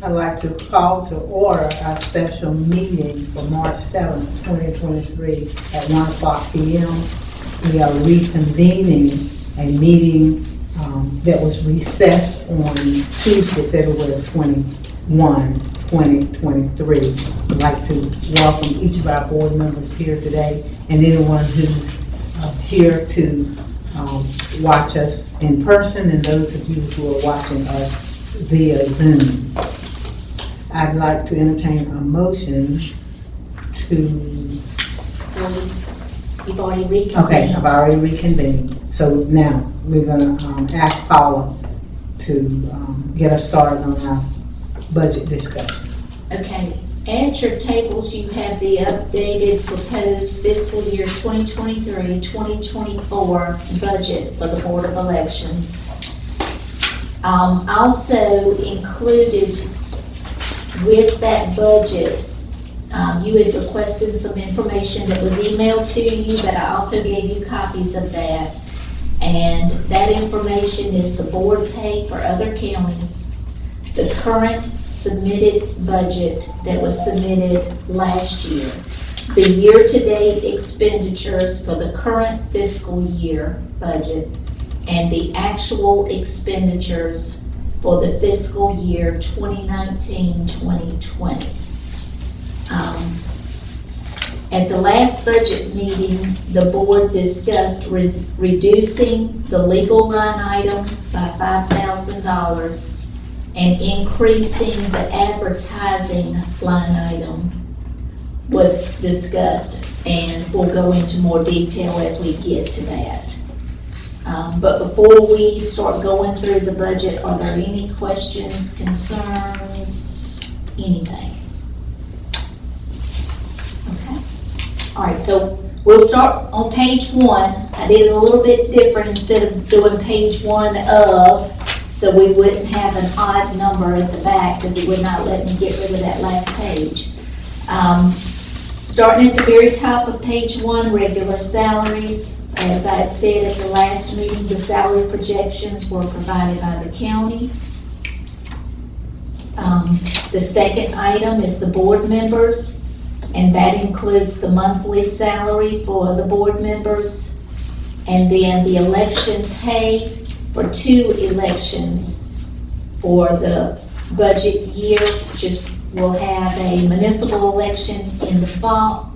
I'd like to call to order our special meeting for March 7th, 2023 at 1 o'clock p.m. We are reconvening a meeting that was recessed on Tuesday, February 21, 2023. I'd like to welcome each of our board members here today and anyone who's here to watch us in person and those of you who are watching us via Zoom. I'd like to entertain a motion to... You've already reconvened. Okay, I've already reconvened. So now we're gonna ask Paula to get us started on our budget discussion. Okay, at your tables you have the updated proposed fiscal year 2023-2024 budget for the Board of Elections. Also included with that budget, you had requested some information that was emailed to you, but I also gave you copies of that. And that information is the board pay for other counties, the current submitted budget that was submitted last year, the year-to-date expenditures for the current fiscal year budget, and the actual expenditures for the fiscal year 2019-2020. At the last budget meeting, the board discussed reducing the legal line item by $5,000 and increasing the advertising line item was discussed, and we'll go into more detail as we get to that. But before we start going through the budget, are there any questions, concerns, anything? Okay. All right, so we'll start on page 1. I did it a little bit different instead of doing page 1 of, so we wouldn't have an odd number at the back because it would not let me get rid of that last page. Starting at the very top of page 1, regular salaries. As I had said at the last meeting, the salary projections were provided by the county. The second item is the board members, and that includes the monthly salary for the board members, and then the election pay for 2 elections for the budget year. Just we'll have a municipal election in the fall,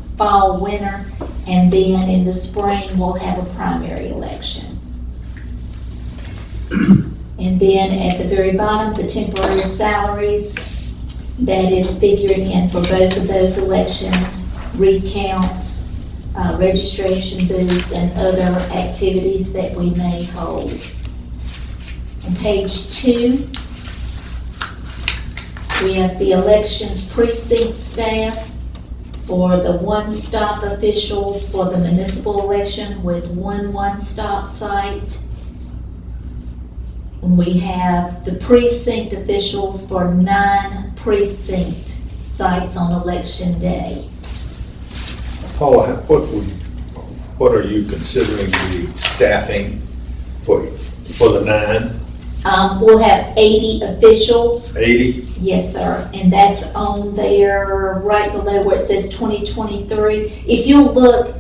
winter, and then in the spring we'll have a primary election. And then at the very bottom, the temporary salaries, that is figured in for both of those elections, recounts, registration booths, and other activities that we may hold. On page 2, we have the elections precinct staff for the one-stop officials for the municipal election with one-stop site. And we have the precinct officials for 9 precinct sites on election day. Paula, what are you considering the staffing for the 9? We'll have 80 officials. 80? Yes, sir, and that's on there right below where it says 2023. If you look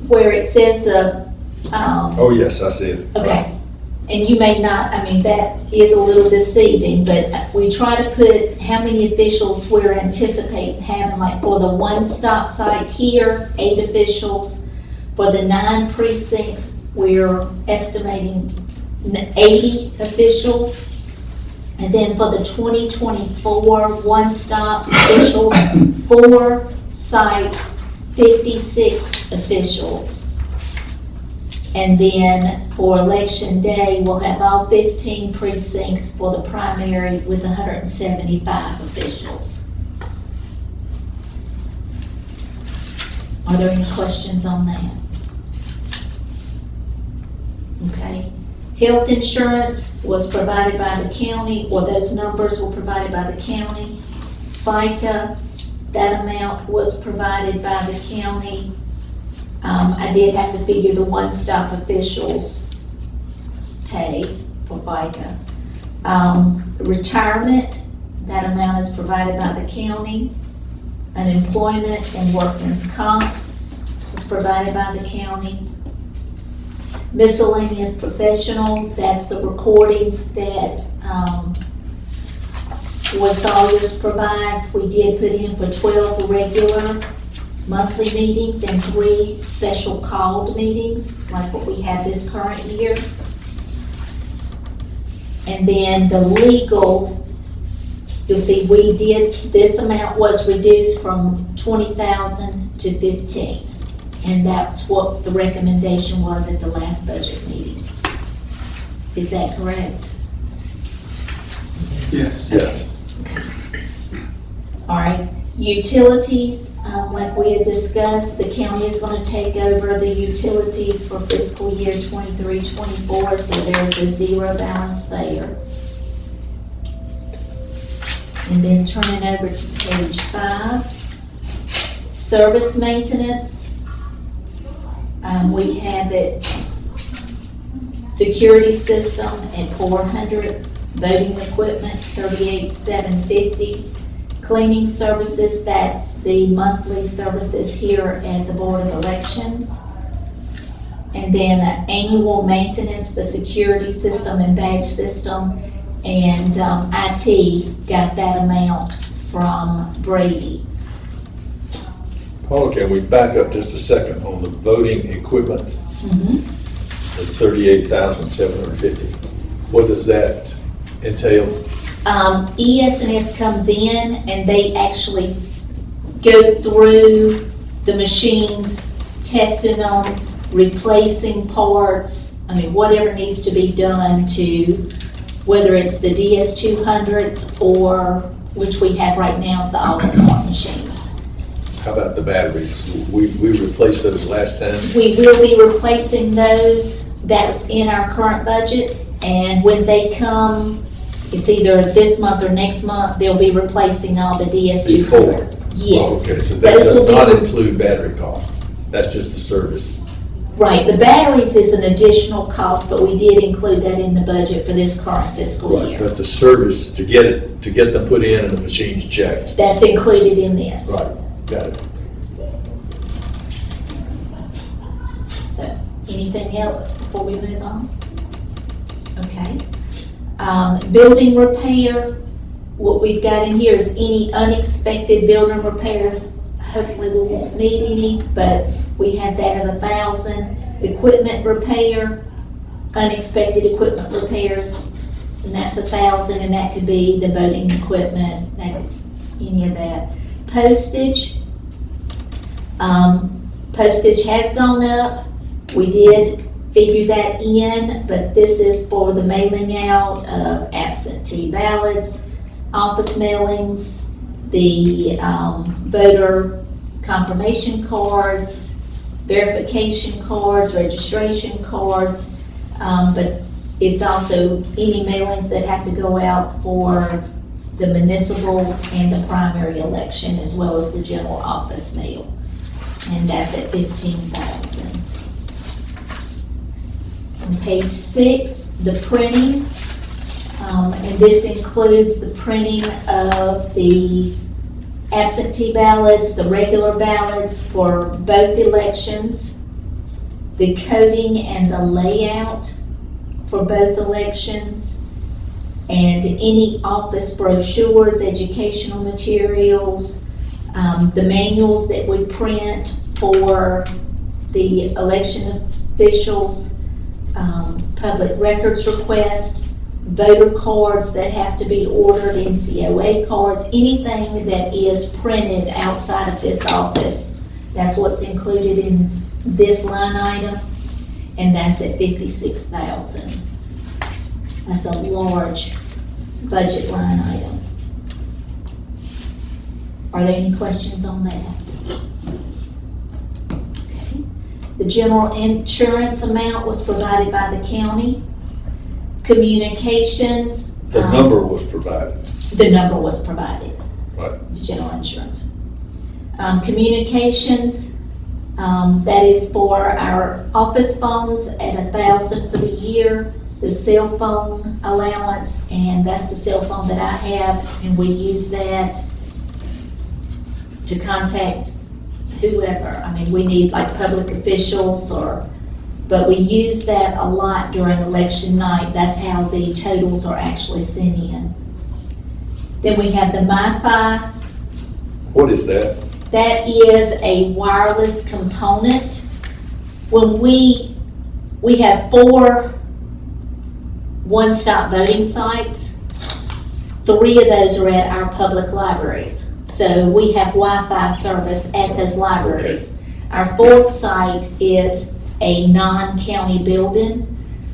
where it says the, Oh, yes, I see it. okay, and you may not, I mean, that is a little deceiving, but we try to put how many officials we're anticipating having, like for the one-stop site here, 8 officials. For the 9 precincts, we're estimating 80 officials. And then for the 2024 one-stop officials, 4 sites, 56 officials. And then for election day, we'll have all 15 precincts for the primary with 175 officials. Are there any questions on that? Okay. Health insurance was provided by the county, or those numbers were provided by the county. FICA, that amount was provided by the county. I did have to figure the one-stop officials pay for FICA. Retirement That amount is provided by the county. Unemployment and workman's comp is provided by the county. Miscellaneous professional, that's the recordings that Roy Sawyers provides. We did put in for 12 regular monthly meetings and 3 special called meetings, like what we have this current year. And then the legal, you'll see this amount was reduced from 20,000 to 15. And that's what the recommendation was at the last budget meeting. Is that correct? Yes. Yes. All right, utilities, like we had discussed, the county is going to take over the utilities for fiscal year 23-24, so there's a 0 balance there. And then turning over to page 5, service maintenance. We have it, security system at 400, voting equipment 38,750. Cleaning services, that's the monthly services here at the Board of Elections. And then annual maintenance, the security system and badge system, and IT got that amount from Brady. Paula, can we back up just a second on the voting equipment? It's 38,750. What does that entail? ES&S comes in and they actually go through the machines, testing them, replacing parts, whatever needs to be done to, whether it's the DS200s or, which we have right now, is the all-in-one machines. How about the batteries? We replaced those last time. We will be replacing those. That's in our current budget, and when they come, it's either this month or next month, they'll be replacing all the DS200. Before? Yes. Okay, so that Those does will be not re- include battery cost. That's just the service. Right, the batteries is an additional cost, but we did include that in the budget for this current fiscal Right, year. but the service to get them put in and the machines checked. That's included in this. Right, got it. So, anything else before we move on? Okay. Building repair, what we've got in here is any unexpected building repairs. Hopefully we won't need any, but we have that at 1,000. Equipment repair, unexpected equipment repairs, and that's 1,000, and that could be the voting equipment, any of that. Postage, postage has gone up. We did figure that in, but this is for the mailing out of absentee ballots, office mailings, the voter confirmation cards, verification cards, registration cards, but it's also any mailings that have to go out for the municipal and the primary election, as well as the general office mail. And that's at 15,000. On page 6, the printing, and this includes the printing of the absentee ballots, the regular ballots for both elections, the coding and the layout for both elections, and any office brochures, educational materials, the manuals that we print for the election officials, public records request, voter cards that have to be ordered, NCOA cards, anything that is printed outside of this office. That's what's included in this line item, and that's at 56,000. That's a large budget line item. Are there any questions on that? Okay. The general insurance amount was provided by the county. Communications. The number was provided. The number was provided. Right. The general insurance. Communications, that is for our office phones at 1,000 for the year, the cell phone allowance, and that's the cell phone that I have, and we use that to contact whoever. I mean, we need like public officials but we use that a lot during election night. That's how the totals are actually sent in. Then we have the MiFi. What is that? That is a wireless component. When we have 4 one-stop voting sites. 3 of those are at our public libraries. So we have Wi-Fi service at those libraries. Our 4th site is a non-county building.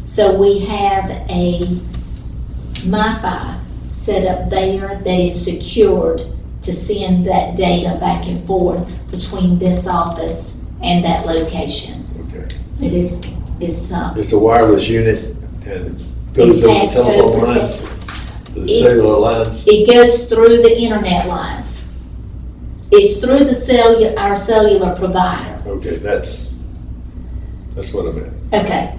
So we have a MiFi set up there that is secured to send that data back and forth between this office and that location. Okay. It's It's a wireless unit and goes over the telephone lines, the cellular lines. It goes through the internet lines. It's through our cellular provider. Okay, that's what I meant. Okay.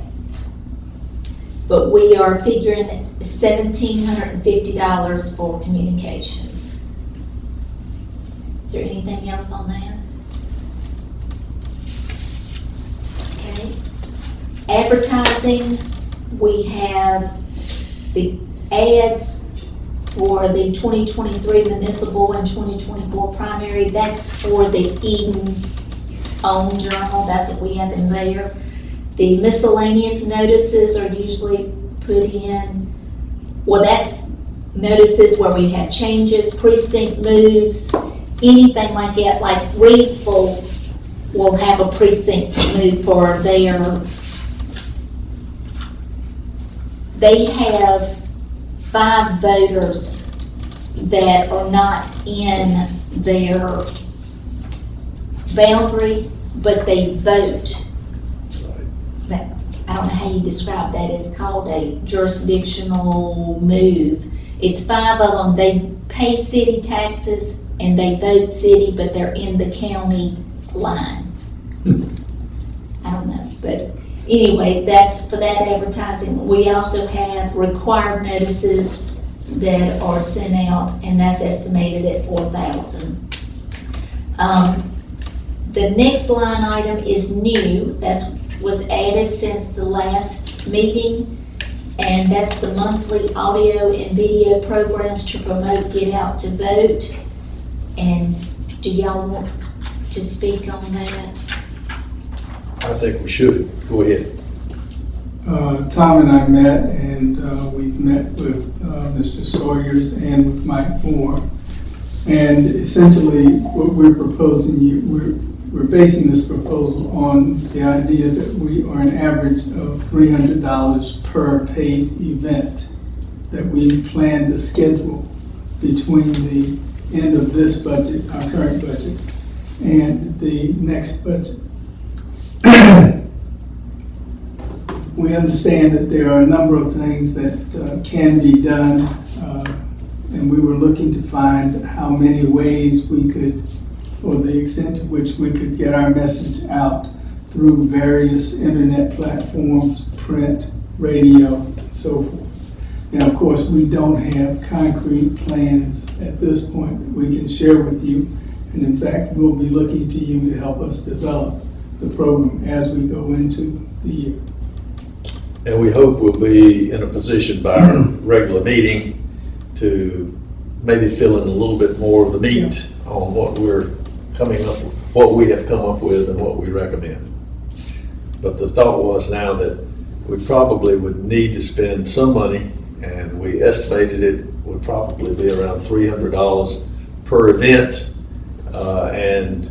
But we are figuring $1,750 for communications. Is there anything else on that? Okay. Advertising, we have the ads for the 2023 municipal and 2024 primary. That's for the Eden's own journal. That's what we have in there. The miscellaneous notices are usually put in, well, that's notices where we have changes, precinct moves, anything like that. Like Reedsville will have a precinct move for they have 5 voters that are not in their boundary, but they vote. But I don't know how you describe that. It's called a jurisdictional move. It's 5 of them. They pay city taxes and they vote city, but they're in the county line. I don't know, but anyway, that's for that advertising. We also have required notices that are sent out, and that's estimated at $4,000. The next line item is new. Was added since the last meeting, and that's the monthly audio and video programs to promote Get Out to Vote. And do y'all want to speak on that? I think we should. Go ahead. Tom and I met, and we've met with Mr. Sawyers and with Mike Moore. And essentially, what we're proposing we're basing this proposal on the idea that we are an average of $300 per paid event that we plan to schedule between the end of this budget, our current budget, and the next budget. We understand that there are a number of things that can be done, and we were looking to find how many ways we could, or the extent to which we could get our message out through various internet platforms, print, radio, and so forth. And of course, we don't have concrete plans at this point that we can share with you. And in fact, we'll be looking to you to help us develop the program as we go into the year. And we hope we'll be in a position by our regular meeting to maybe fill in a little bit more of the meat on what we're coming up with, what we have come up with and what we recommend. But the thought was now that we probably would need to spend some money, and we estimated it would probably be around $300 per event. And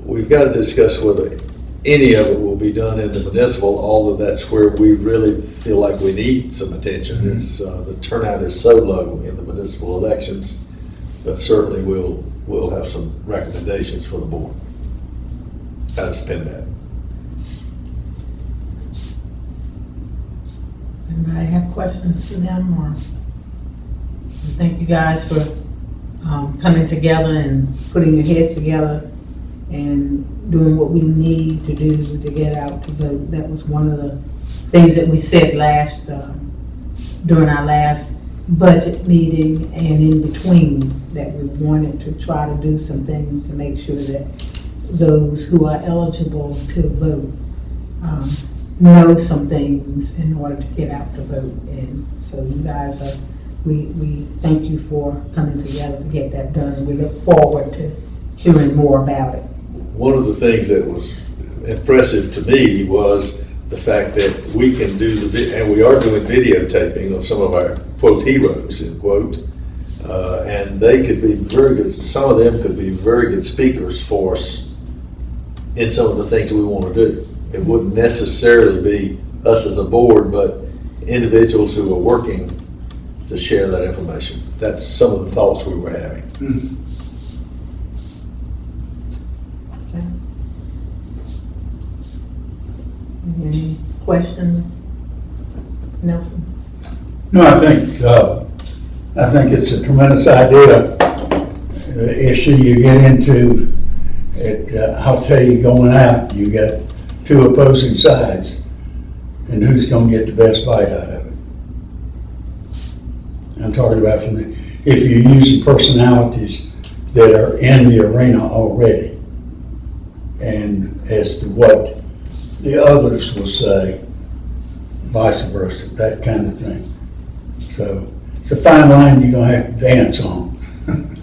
we've got to discuss whether any of it will be done in the municipal, although that's where we really feel like we need some attention. Is the turnout is so low in the municipal elections, but certainly we'll have some recommendations for the board how to spend that. Does anybody have questions for them, or? Thank you guys for coming together and putting your heads together and doing what we need to do to get out to vote. That was one of the things that we said during our last budget meeting and in between, that we wanted to try to do some things to make sure that those who are eligible to vote know some things in order to get out to vote. And so you guys we thank you for coming together to get that done, and we look forward to hearing more about it. One of the things that was impressive to me was the fact that we can do and we are doing videotaping of some of our quote heroes, end quote, and they could be very good, some of them could be very good speakers for us in some of the things we want to do. It wouldn't necessarily be us as a board, but individuals who are working to share that information. That's some of the thoughts we were having. Okay. Any questions? Nelson? No, I think it's a tremendous idea. The issue you get into, I'll tell you, going out, you got two opposing sides, and who's gonna get the best bite out of it? I'm talking about if you're using personalities that are in the arena already, and as to what the others will say, vice versa, that kind of thing. So it's a fine line you're gonna have to dance on.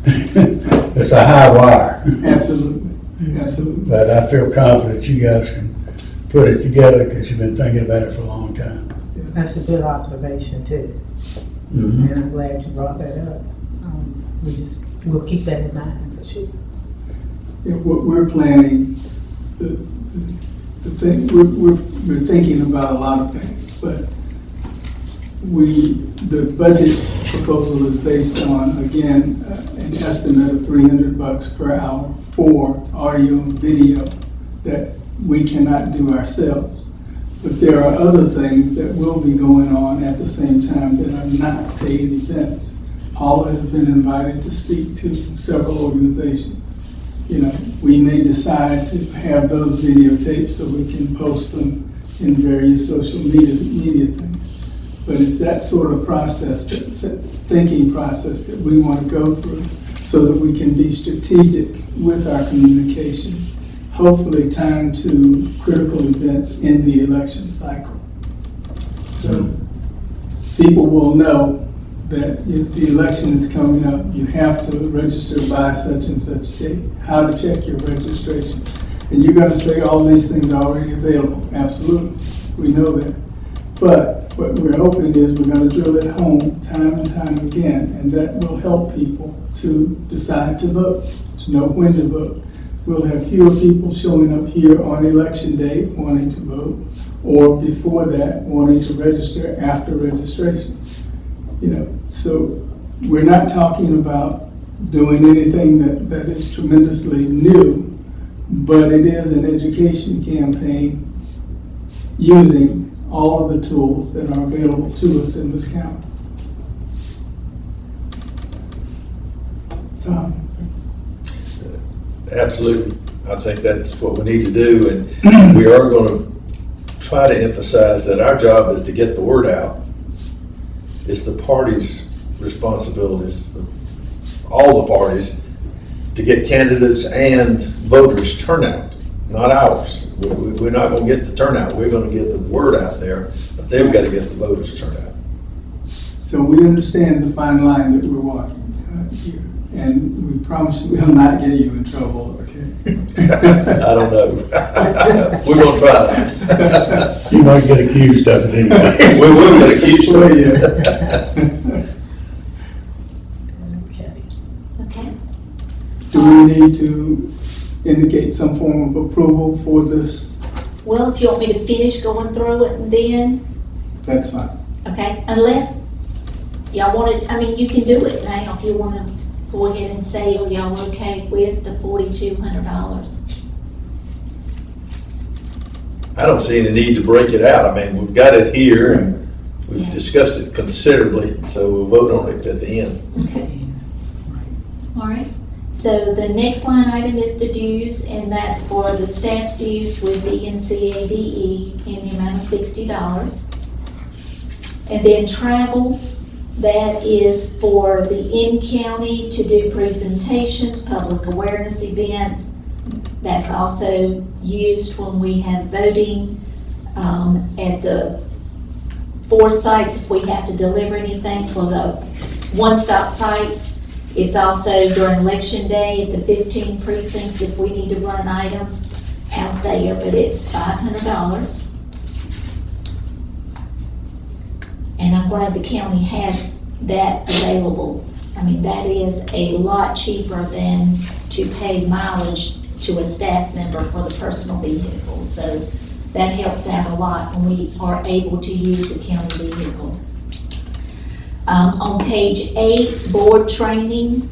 It's a high wire. Absolutely, absolutely. But I feel confident you guys can put it together because you've been thinking about it for a long time. That's a good observation too, Mhm. and I'm glad you brought that up. We'll keep that in mind for sure. Yeah, what we're planning, the thing, we're thinking about a lot of things, but the budget proposal is based on, again, an estimate of $300 per hour for audio and video that we cannot do ourselves. But there are other things that will be going on at the same time that are not paid events. Paula has been invited to speak to several organizations. You know, we may decide to have those videotapes so we can post them in various social media things. But it's that sort of process, thinking process that we want to go through so that we can be strategic with our communication, hopefully timed to critical events in the election cycle. So people will know that if the election is coming up, you have to register by such and such date, how to check your registration. And you're going to say all these things are already available. Absolutely, we know that. But what we're hoping is we're going to drill it home time and time again, and that will help people to decide to vote, to know when to vote. We'll have fewer people showing up here on election day wanting to vote, or before that wanting to register after registration. You know, so we're not talking about doing anything that is tremendously new, but it is an education campaign using all of the tools that are available to us in this county. Tom? Absolutely. I think that's what we need to do, and we are going to try to emphasize that our job is to get the word out. It's the party's responsibility, all the parties, to get candidates and voters turnout, not ours. We're not going to get the turnout. We're going to get the word out there, but they've got to get the voters turnout. So we understand the fine line that we're walking here, and we promise we will not get you in trouble, okay? I don't know. We're going to try that. You might get accused of it anyway. We will get accused of it. Okay. Okay. Do we need to indicate some form of approval for this? Well, if you want me to finish going through it and then, That's fine. okay, unless y'all want to, I mean, you can do it now if you want to go ahead and say, oh, y'all okay with the $4,200. I don't see any need to break it out. I mean, we've got it here and we've Yeah. discussed it considerably, so we'll vote on it at the end. Okay. All right. So the next line item is the dues, and that's for the staff's dues with the NCADE in the amount of $60. And then travel, that is for the in-county to do presentations, public awareness events. That's also used when we have voting at the 4 sites, if we have to deliver anything for the one-stop sites. It's also during election day at the 15 precincts if we need to run items out there, but it's $500. And I'm glad the county has that available. I mean, that is a lot cheaper than to pay mileage to a staff member for the personal vehicle. So that helps out a lot when we are able to use the county vehicle. On page 8, board training,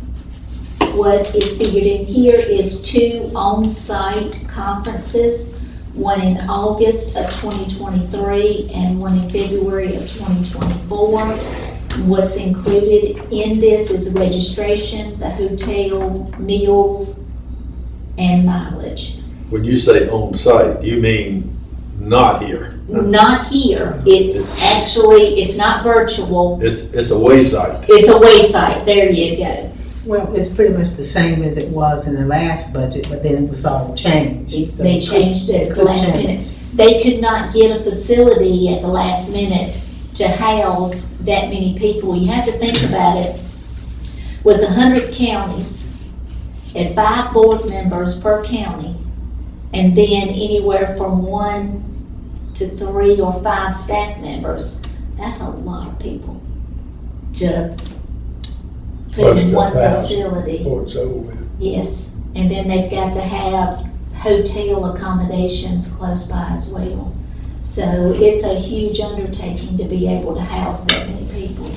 what is figured in here is 2 on-site conferences, one in August of 2023 and one in February of 2024. What's included in this is registration, the hotel, meals, and mileage. When you say on-site, you mean not here? Not here, it's actually, it's not virtual, It's a wayside. it's a wayside, there you go. Well, it's pretty much the same as it was in the last budget, but then it was all changed. So They changed it at the could last change. minute. They could not get a facility at the last minute to house that many people. You have to think about it. With 100 counties, at 5 board members per county, and then anywhere from 1 to 3 or 5 staff members, that's a lot of people to put in one facility. Before it's over with. Yes, and then they've got to have hotel accommodations close by as well. So it's a huge undertaking to be able to house that many people.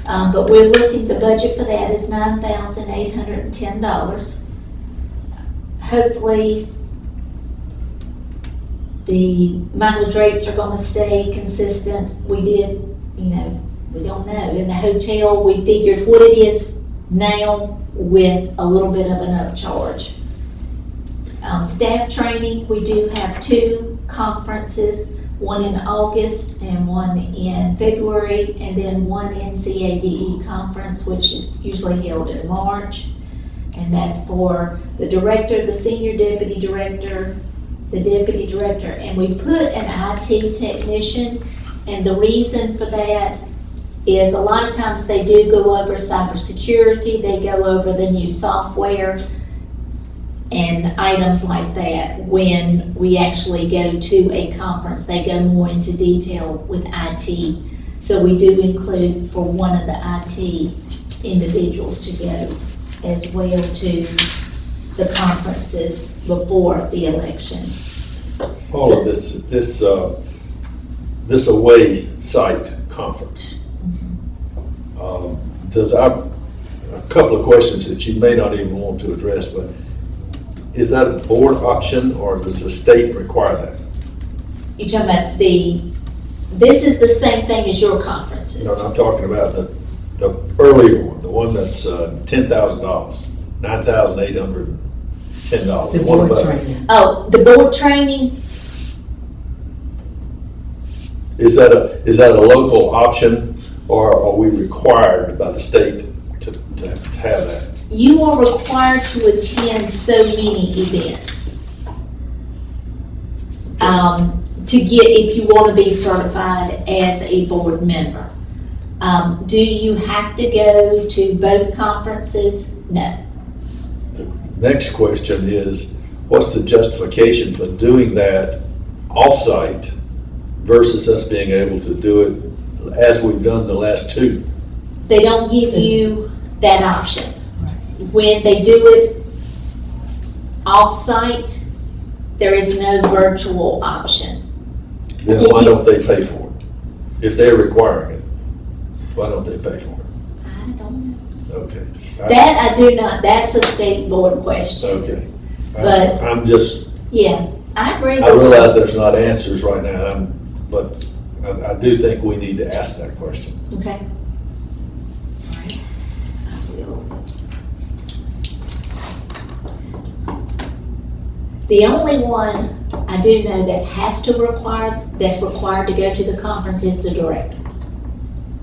But we're looking, the budget for that is $9,810. Hopefully, the mileage rates are gonna stay consistent. We did, we don't know. In the hotel, we figured what it is now with a little bit of an upcharge. Staff training, we do have 2 conferences, one in August and one in February, and then one NCADE conference, which is usually held in March. And that's for the director, the senior deputy director, the deputy director, and we put an IT technician, and the reason for that is a lot of times they do go over cybersecurity, they go over the new software and items like that. When we actually go to a conference, they go more into detail with IT. So we do include for one of the IT individuals to go as well to the conferences before the election. All of this away site conference. A couple of questions that you may not even want to address, but is that a board option or does the state require that? You're talking about this is the same thing as your conferences. No, I'm talking about the earlier one, the one that's $10,000, $9,810. The one board above. training. Oh, the board training, Is that a local option or are we required by the state to have that? you are required to attend so many events. To get, if you want to be certified as a board member. Do you have to go to both conferences? No. Next question is, what's the justification for doing that off-site versus us being able to do it as we've done the last 2? They don't give you that option. When they do it off-site, there is no virtual option. Then why don't they pay for it? If they're requiring it, why don't they pay for it? I don't know. Okay. That I do not, that's a state board question. Okay. But- I'm just, Yeah, I agree. I realize there's not answers right now, but I do think we need to ask that question. Okay. All right. I will The only one I do know that has to that's required to go to the conference is the director.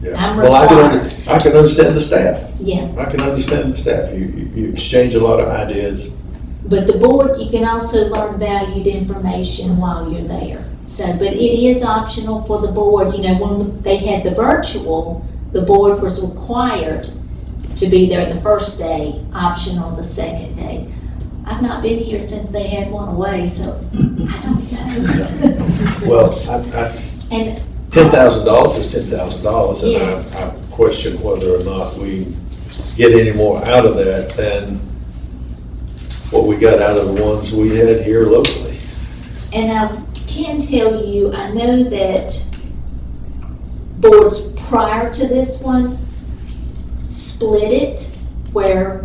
Yeah. I'm Well, I required. can understand the staff. Yeah, I can understand the staff. You exchange a lot of ideas. but the board, you can also learn valued information while you're there. So, but it is optional for the board, you know, when they had the virtual, the board was required to be there the first day, optional the second day. I've not been here since they had one away, so I don't know. Well, And $10,000 is $10,000, and Yes. I question whether or not we get any more out of that than what we got out of the ones we had here locally. And I can tell you, I know that boards prior to this one split it, where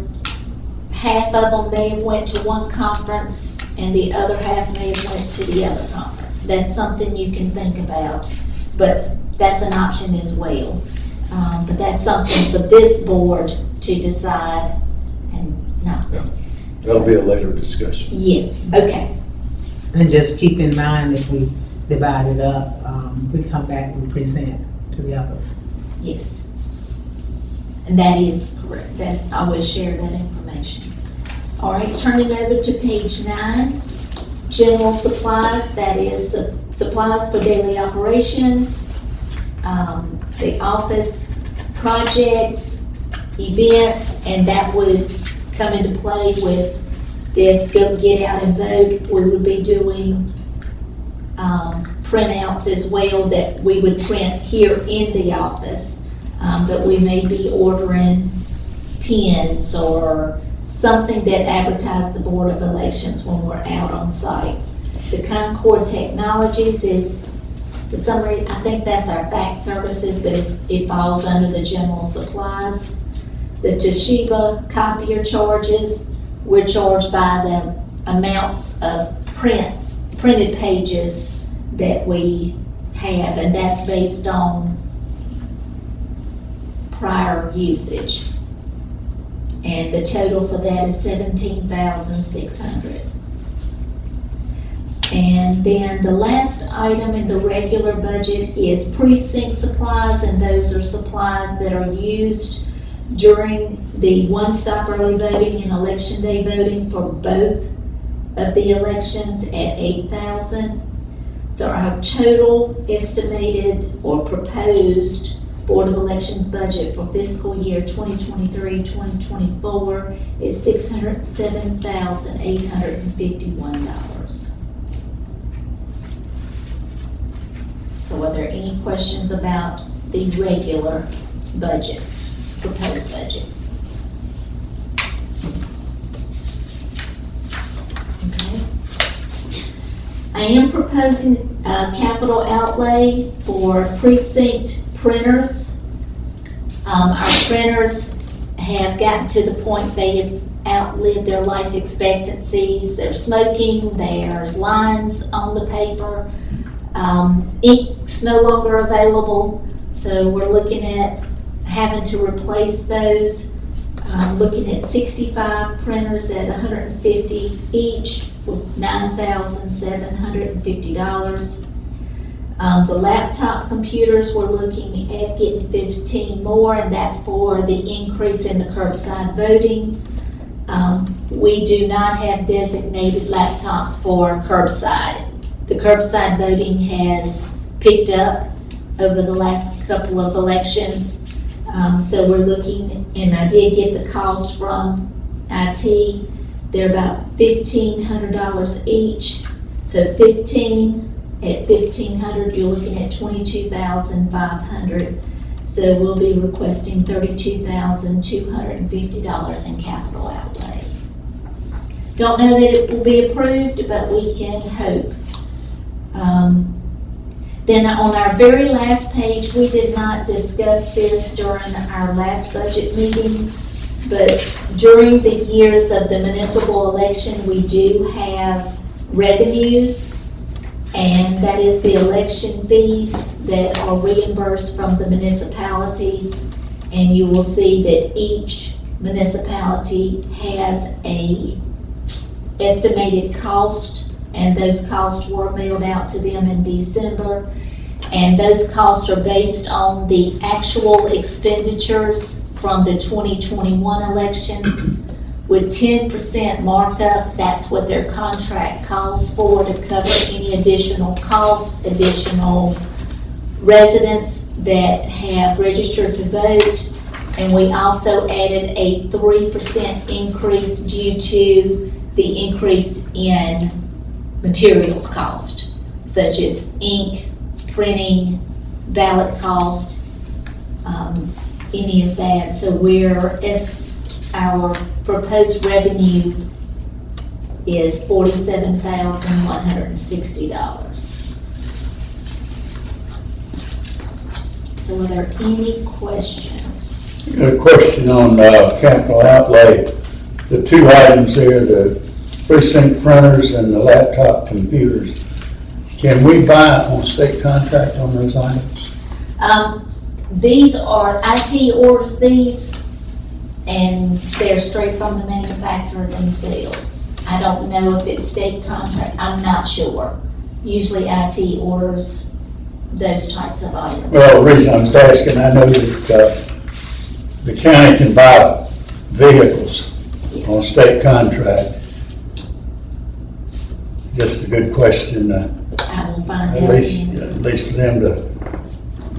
half of them may have went to one conference and the other half may have went to the other conference. That's something you can think about, but that's an option as well. But that's something for this board to decide and not. That'll be a later discussion. Yes, okay. And just keep in mind, if we divide it up, we come back and present to the others. Yes. And that is correct. I will share that information. All right, turning over to page 9, general supplies, that is supplies for daily operations, the office projects, events, and that would come into play with this go get out and vote. We would be doing printouts as well that we would print here in the office. But we may be ordering pins or something that advertise the Board of Elections when we're out on sites. The Concord Technologies is, for some reason, I think that's our fax services, but it falls under the general supplies. The Toshiba copier charges, we're charged by the amounts of printed pages that we have, and that's based on prior usage. And the total for that is $17,600. And then the last item in the regular budget is precinct supplies, and those are supplies that are used during the one-stop early voting and election day voting for both of the elections at $8,000. So our total estimated or proposed Board of Elections budget for fiscal year 2023-2024 is $607,851. So are there any questions about the regular budget, proposed budget? Okay. I am proposing a capital outlay for precinct printers. Our printers have gotten to the point they have outlived their life expectancies. They're smoking, there's lines on the paper. Ink's no longer available, so we're looking at having to replace those. Looking at 65 printers at $150 each with $9,750. The laptop computers, we're looking at getting 15 more, and that's for the increase in the curbside voting. We do not have designated laptops for curbside. The curbside voting has picked up over the last couple of elections. So we're looking, and I did get the cost from IT. They're about $1,500 each. So 15 at $1,500, you're looking at $22,500. So we'll be requesting $32,250 in capital outlay. Don't know that it will be approved, but we can hope. Then on our very last page, we did not discuss this during our last budget meeting, but during the years of the municipal election, we do have revenues, and that is the election fees that are reimbursed from the municipalities. And you will see that each municipality has a estimated cost, and those costs were mailed out to them in December. And those costs are based on the actual expenditures from the 2021 election. With 10% markup, that's what their contract calls for, to cover any additional cost, additional residents that have registered to vote. And we also added a 3% increase due to the increase in materials cost, such as ink, printing, ballot cost, any of that. So our proposed revenue is $47,160. So are there any questions? A question on capital outlay. The two items there, the precinct printers and the laptop computers. Can we buy on state contract on those items? These are, IT orders these, and they're straight from the manufacturer themselves. I don't know if it's state contract, I'm not sure. Usually IT orders those types of items. Well, the reason I was asking, I know that the county can buy vehicles on state contract. Just a good question, I will find at out. least for them to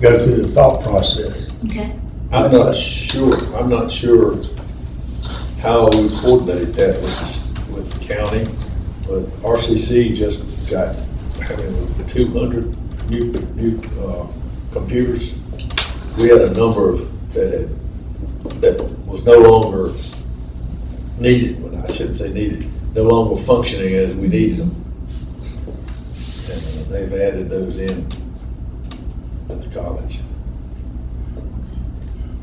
go through the thought process. Okay. I'm not sure how we coordinate that with the county, but RCC just got, I mean, with 200 new computers. We had a number that was no longer needed, well, I shouldn't say needed, no longer functioning as we needed them. And they've added those in at the college.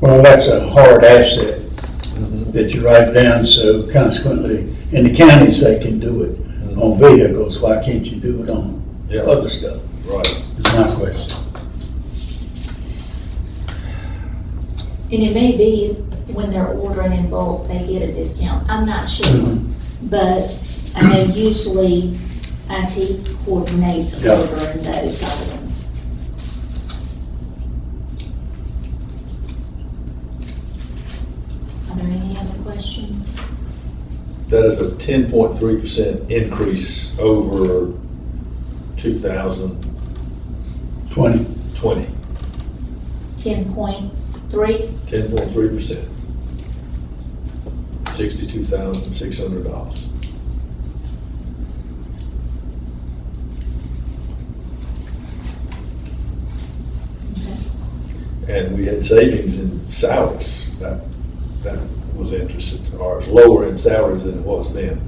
Well, that's a hard asset that you write down, so consequently, in the counties, they can do it on vehicles. Why can't you do it on other stuff? Right. Is my question. And it may be when they're ordering in bulk, they get a discount. I'm not sure. Mhm. But I know usually IT coordinates Yeah. ordering those items. Are there any other questions? That is a 10.3% increase over 2020. 20. 10.3? 10.3%. $62,600. Okay. And we had savings in salaries. That was interesting, or it's lower in salaries than it was then.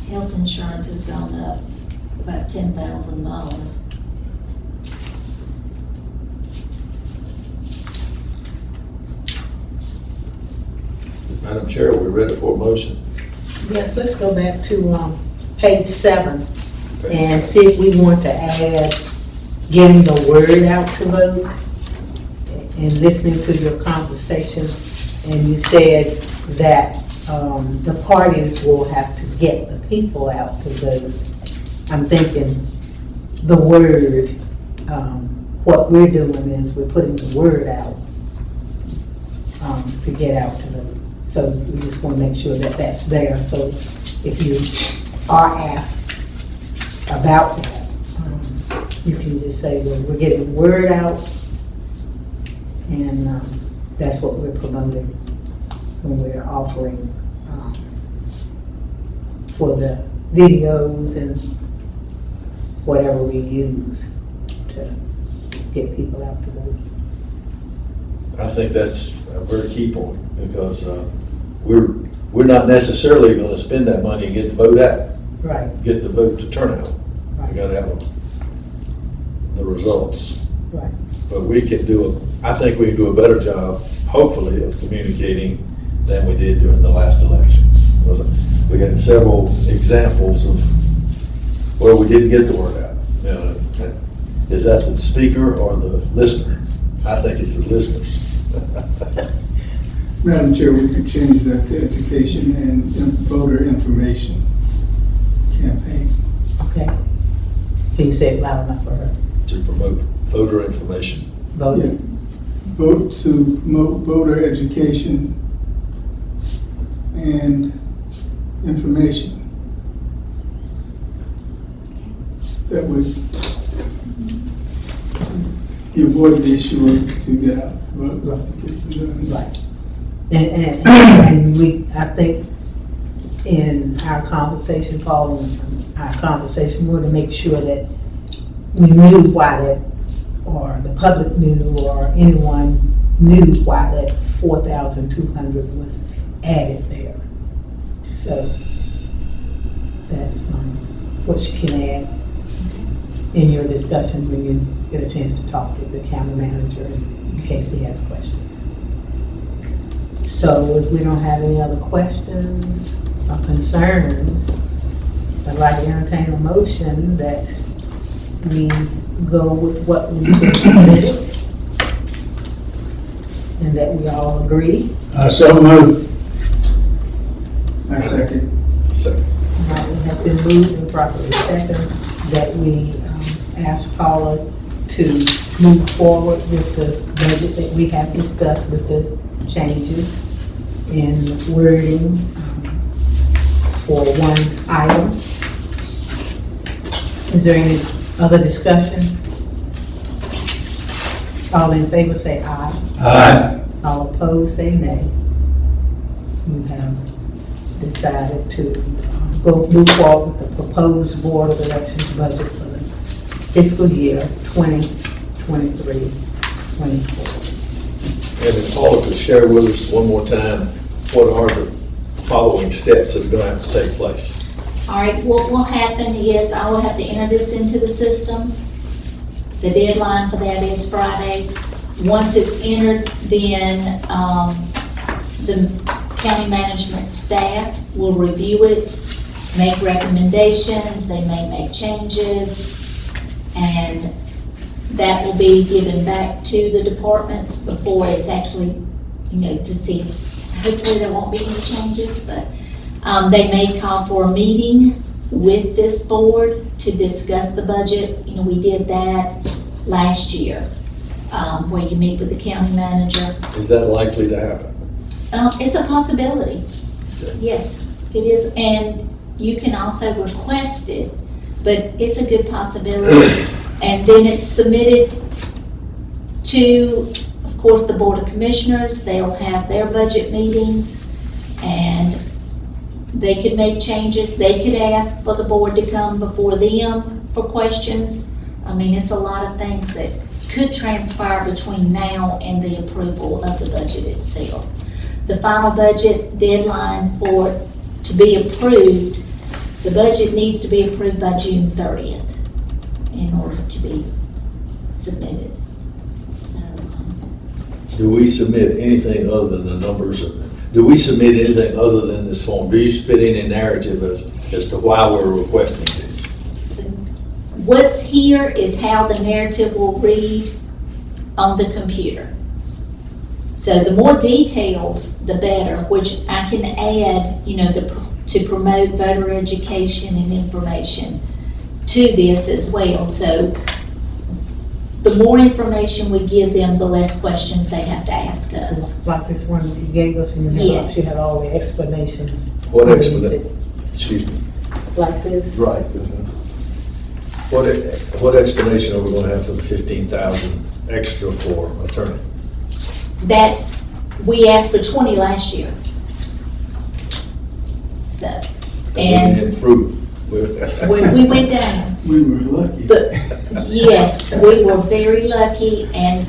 Health insurance has gone up about $10,000. Madam Chair, we're ready for a motion. Yes, let's go back to page 7 and see if we want to add getting the word out to vote. And listening to your conversation, and you said that the parties will have to get the people out to vote. I'm thinking the word, what we're doing is we're putting the word out to get out to vote. So we just want to make sure that that's there. So if you are asked about that, you can just say, well, we're getting the word out, and that's what we're promoting when we're offering for the videos and whatever we use to get people out to vote. I think that's a very key point, because we're not necessarily going to spend that money and get the vote out, Right. get the vote to turnout. We Right. got to have the results. Right. But we can I think we can do a better job, hopefully, of communicating than we did during the last election. We had several examples of Well, we didn't get the word out. You know, is that the speaker or the listener? I think it's the listeners. Madam Chair, we could change that to education and voter information campaign. Okay. Can you say it loud enough for her? To promote voter information. Voting. Vote to promote voter education and information. That would avoid the issue of to get out. Right. And we, I think in our conversation, Paul, and our conversation, we want to make sure that we knew why that, or the public knew, or anyone knew why that 4,200 was added there. So that's what you can add in your discussion when you get a chance to talk to the county manager in case he has questions. So if we don't have any other questions or concerns, I'd like to entertain a motion that we go with what we've been presented and that we all agree. I so move. I second. Second. Now, it has been moved and properly second that we ask Paula to move forward with the budget that we have discussed with the changes in wording for one item. Is there any other discussion? All in favor say aye. Aye. All opposed say nay. You have decided to move forward with the proposed Board of Elections budget for the fiscal year 2023-24. And if Paula could share with us one more time, what are the following steps that are going to have to take place? All right, what will happen is I will have to enter this into the system. The deadline for that is Friday. Once it's entered, then the county management staff will review it, make recommendations, they may make changes, and that will be given back to the departments before it's actually, to see if, hopefully there won't be any changes, but they may call for a meeting with this board to discuss the budget. We did that last year, where you meet with the county manager. Is that likely to happen? It's a possibility. Okay. Yes, it is, and you can also request it, but it's a good possibility. And then it's submitted to, of course, the Board of Commissioners. They'll have their budget meetings, and they could make changes. They could ask for the board to come before them for questions. I mean, it's a lot of things that could transpire between now and the approval of the budget itself. The final budget deadline for it to be approved, the budget needs to be approved by June 30th in order to be submitted. So, Do we submit anything other than the numbers? Do we submit anything other than this form? Do you spit any narrative as to why we're requesting this? what's here is how the narrative will read on the computer. So the more details, the better, which I can add, to promote voter education and information to this as well. So the more information we give them, the less questions they have to ask us. Like this one that you gave us in the mail, Yes. she had all the explanations. What underneath explanation? it. Excuse me. Like this. Right. What explanation are we gonna have for the 15,000 extra for attorney? We asked for 20 last year. So, We and didn't fruit. we went down. We were lucky. But yes, we were very lucky, and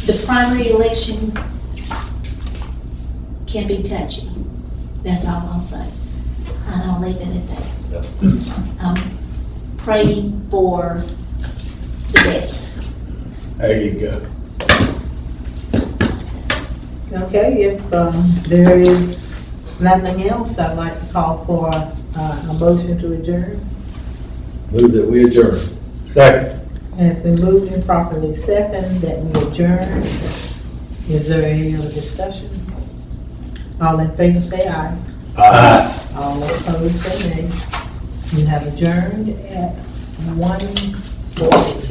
the primary election can be touchy. That's all I'll say. And I'll leave it at that. I'm praying for the best. There you go. Okay, if there is nothing else, I'd like to call for a motion to adjourn. Move that we adjourn. Second. And it's been moved and properly second that we adjourn. Is there any other discussion? All in favor say aye. All opposed say nay. You have adjourned at 1:40.